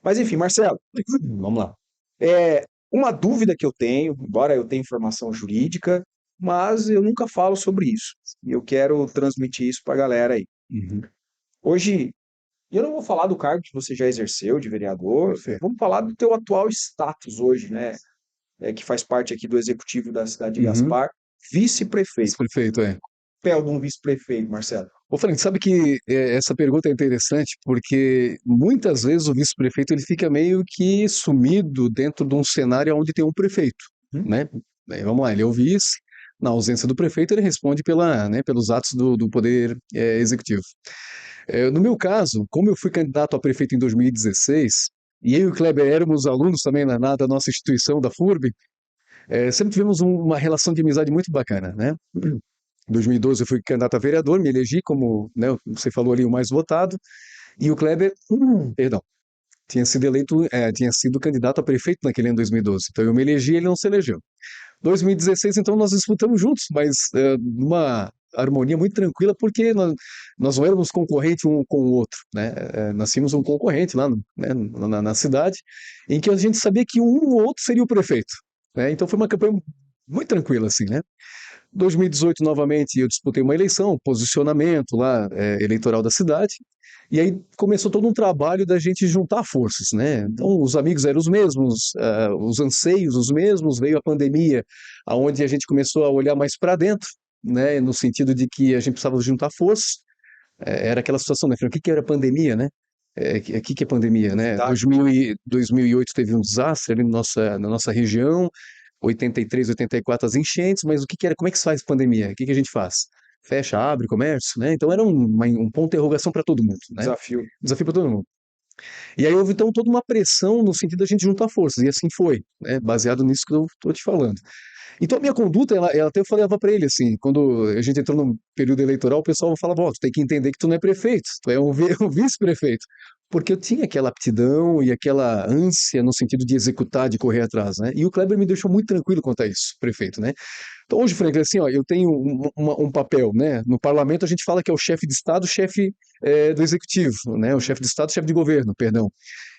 Mas enfim, Marcelo, Vamos lá. uma dúvida que eu tenho, embora eu tenha informação jurídica, mas eu nunca falo sobre isso. E eu quero transmitir isso para a galera aí. Uhum. Hoje, eu não vou falar do cargo que você já exerceu de vereador, Perfeito. vamos falar do teu atual status hoje, né? Que faz parte aqui do executivo da cidade de Uhum. Gaspar, vice-prefeito. Vice-prefeito, é. Papel de um vice-prefeito, Marcelo. Ô, Frank, sabe que essa pergunta é interessante porque muitas vezes o vice-prefeito ele fica meio que sumido dentro de um cenário onde tem um prefeito, Hum? né? Vamos lá, ele é o vice, na ausência do prefeito ele responde pelos atos do poder executivo. No meu caso, como eu fui candidato a prefeito em 2016, e eu e o Kleber éramos alunos também da nossa instituição, da FURB, sempre tivemos uma relação de amizade muito bacana, né? Em 2012 eu fui candidato a vereador, me elegi como, né, você falou ali, o mais votado, e o Kleber, perdão, tinha sido candidato a prefeito naquele ano 2012. Então eu me elegi e ele não se elegeu. 2016, então, nós disputamos juntos, mas numa harmonia muito tranquila, porque nós não éramos concorrentes um com o outro, né? Nós tínhamos um concorrente lá, né, na cidade, em que a gente sabia que um ou outro seria o prefeito, né? Então foi uma campanha muito tranquila, assim, né? 2018, novamente, eu disputei uma eleição, posicionamento lá, eleitoral da cidade, e aí começou todo um trabalho da gente juntar forças, né? Então, os amigos eram os mesmos, os anseios os mesmos, veio a pandemia, aonde a gente começou a olhar mais para dentro, né? No sentido de que a gente precisava juntar forças. Era aquela situação, né? O que que era pandemia, né? Que é pandemia, né? Novidade. 2008 teve um desastre ali na nossa região, 83, 84 as enchentes, mas o que que era, como é que se faz pandemia? O que que a gente faz? Fecha, abre comércio, né? Então era um ponto de interrogação para todo mundo, né? Desafio. Desafio para todo mundo. E aí houve então toda uma pressão no sentido da gente juntar forças, e assim foi, né? Baseado nisso que eu estou te falando. Então a minha conduta, ela até eu falava para ele assim, quando a gente entrou no período eleitoral, o pessoal falava, ó, tu tem que entender que tu não é prefeito, tu é um, um vice-prefeito. Porque eu tinha aquela aptidão e aquela ânsia no sentido de executar, de correr atrás, né? E o Kleber me deixou muito tranquilo quanto a isso, prefeito, né? Então hoje, Franklin, assim, ó, eu tenho um papel, né? No parlamento a gente fala que é o chefe de Estado, chefe do executivo, né? O chefe de Estado, chefe de governo, perdão.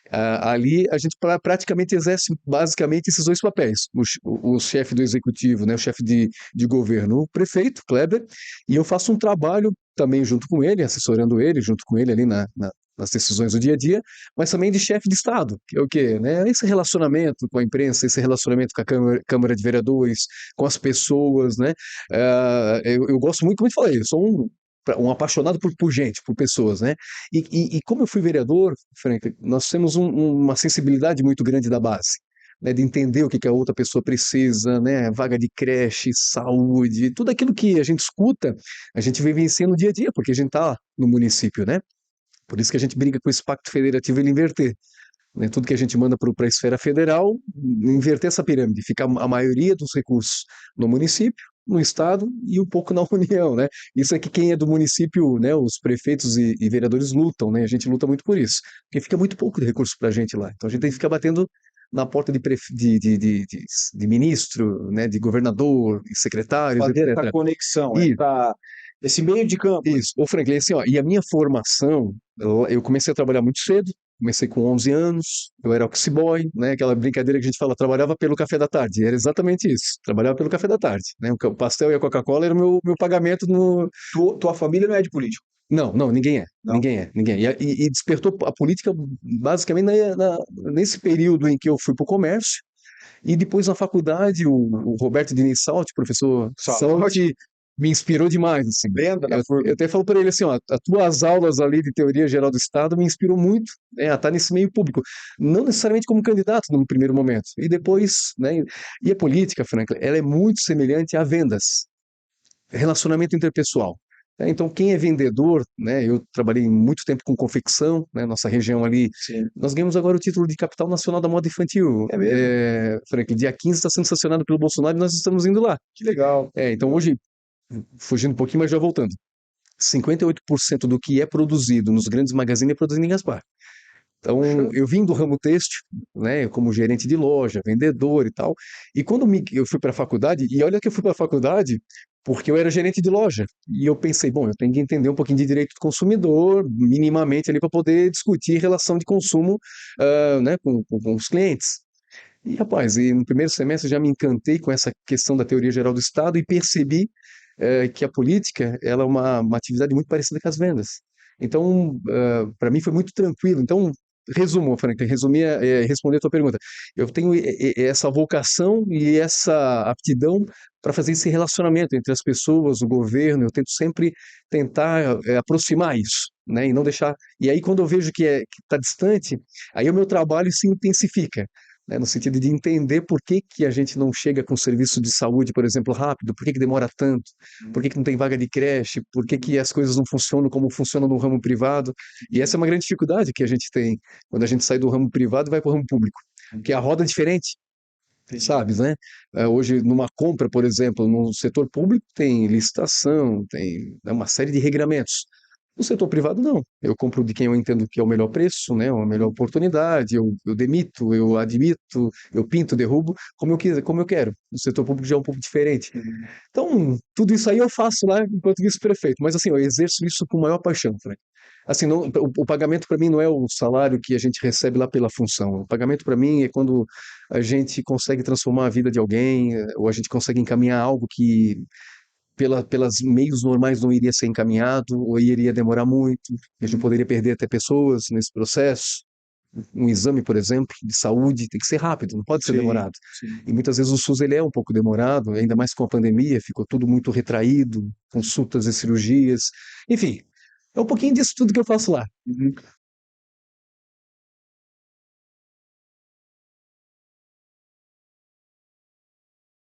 Ali a gente praticamente exerce basicamente esses dois papéis, o chefe do executivo, né, o chefe de governo, o prefeito, Kleber, e eu faço um trabalho também junto com ele, assessorando ele, junto com ele ali nas decisões do dia a dia, mas também de chefe de Estado, que é o quê? Né? Esse relacionamento com a imprensa, esse relacionamento com a Câmara de Vereadores, com as pessoas, né? Eu gosto muito, como eu te falei, eu sou um apaixonado por gente, por pessoas, né? E como eu fui vereador, Frank, nós temos uma sensibilidade muito grande da base, né? De entender o que a outra pessoa precisa, né? Vaga de creche, saúde, tudo aquilo que a gente escuta, a gente vivencia no dia a dia, porque a gente está no município, né? Por isso que a gente briga com esse pacto federativo ele inverter, né? Tudo que a gente manda para a esfera federal, inverter essa pirâmide, ficar a maioria dos recursos no município, no estado e um pouco na União, né? Isso é que quem é do município, né, os prefeitos e vereadores lutam, né? A gente luta muito por isso, porque fica muito pouco de recurso para a gente lá. Então a gente tem que ficar batendo na porta de ministro, né, de governador, de secretários, Fazer essa etc. conexão, E esse meio de campo. isso. Ô, Franklin, assim, ó, e a minha formação, eu comecei a trabalhar muito cedo, comecei com 11 anos, eu era office boy, né, aquela brincadeira que a gente fala, trabalhava pelo café da tarde, era exatamente isso, trabalhava pelo café da tarde, né, o pastel e a Coca-Cola era o meu pagamento no... Tua família não é de político, Não, não, ninguém é, não? ninguém é, ninguém é. E despertou a política basicamente nesse período em que eu fui para o comércio, e depois na faculdade, o Roberto Diniz Salti, professor Saúde, Salti, me inspirou demais, assim. venda da Eu FURB. até falo para ele assim, ó, as tuas aulas ali de teoria geral do Estado me inspirou muito, a estar nesse meio público. Não necessariamente como candidato num primeiro momento, e depois, né, e a política, Franklin, ela é muito semelhante a vendas, relacionamento interpessoal. Então, quem é vendedor, né, eu trabalhei muito tempo com confecção, né, nossa região ali, Sim. nós ganhamos agora o título de capital nacional da moda infantil. É mesmo? Frank, dia 15 está sendo sancionado pelo Bolsonaro e nós estamos indo lá. Que legal. Então hoje, fugindo um pouquinho, mas já voltando, 58% do que é produzido nos grandes magazines é produzido em Gaspar. Poxa, Então, eu vim do ramo têxtil, né, como gerente de loja, vendedor e tal. E quando eu fui para a faculdade, e olha que eu fui para a faculdade porque eu era gerente de loja. E eu pensei, bom, eu tenho que entender um pouquinho de direito do consumidor, minimamente ali, para poder discutir relação de consumo, né, com os clientes. E, rapaz, no primeiro semestre já me encantei com essa questão da teoria geral do Estado e percebi que a política ela é uma atividade muito parecida com as vendas. Então, para mim foi muito tranquilo. Então, resumo, Franklin, resumir, responder a tua pergunta. Eu tenho essa vocação e essa aptidão para fazer esse relacionamento entre as pessoas, o governo. Eu tento sempre tentar aproximar isso, né, e não deixar. E aí, quando eu vejo que está distante, aí o meu trabalho se intensifica, né, no sentido de entender por que que a gente não chega com serviço de saúde, por exemplo, rápido, por que que demora tanto, por que que não tem vaga de creche, por que que as coisas não funcionam como funcionam no ramo privado. E essa é uma grande dificuldade que a gente tem quando a gente sai do ramo privado e vai para o ramo público, porque a roda é diferente. Entendi. Sabes, né? Hoje, numa compra, por exemplo, no setor público tem licitação, tem, né, uma série de regramentos. No setor privado, não. Eu compro de quem eu entendo que é o melhor preço, né? A melhor oportunidade. Eu demito, eu admito, eu pinto, derrubo, como eu quiser, como eu quero. No setor público já é um pouco diferente. Uhum. Então, tudo isso aí eu faço lá enquanto vice-prefeito. Mas assim, eu exerço isso com maior paixão, Frank. Assim, o pagamento para mim não é o salário que a gente recebe lá pela função. O pagamento para mim é quando a gente consegue transformar a vida de alguém, ou a gente consegue encaminhar algo que pelas meios normais não iria ser encaminhado, ou iria demorar muito, e a gente poderia perder até pessoas nesse processo. Um exame, por exemplo, de saúde, tem que ser rápido, não pode ser Sim, demorado. sim. E muitas vezes o SUS ele é um pouco demorado, ainda mais com a pandemia, ficou tudo muito retraído, consultas e cirurgias. Enfim, é um pouquinho disso tudo que eu faço lá. Uhum.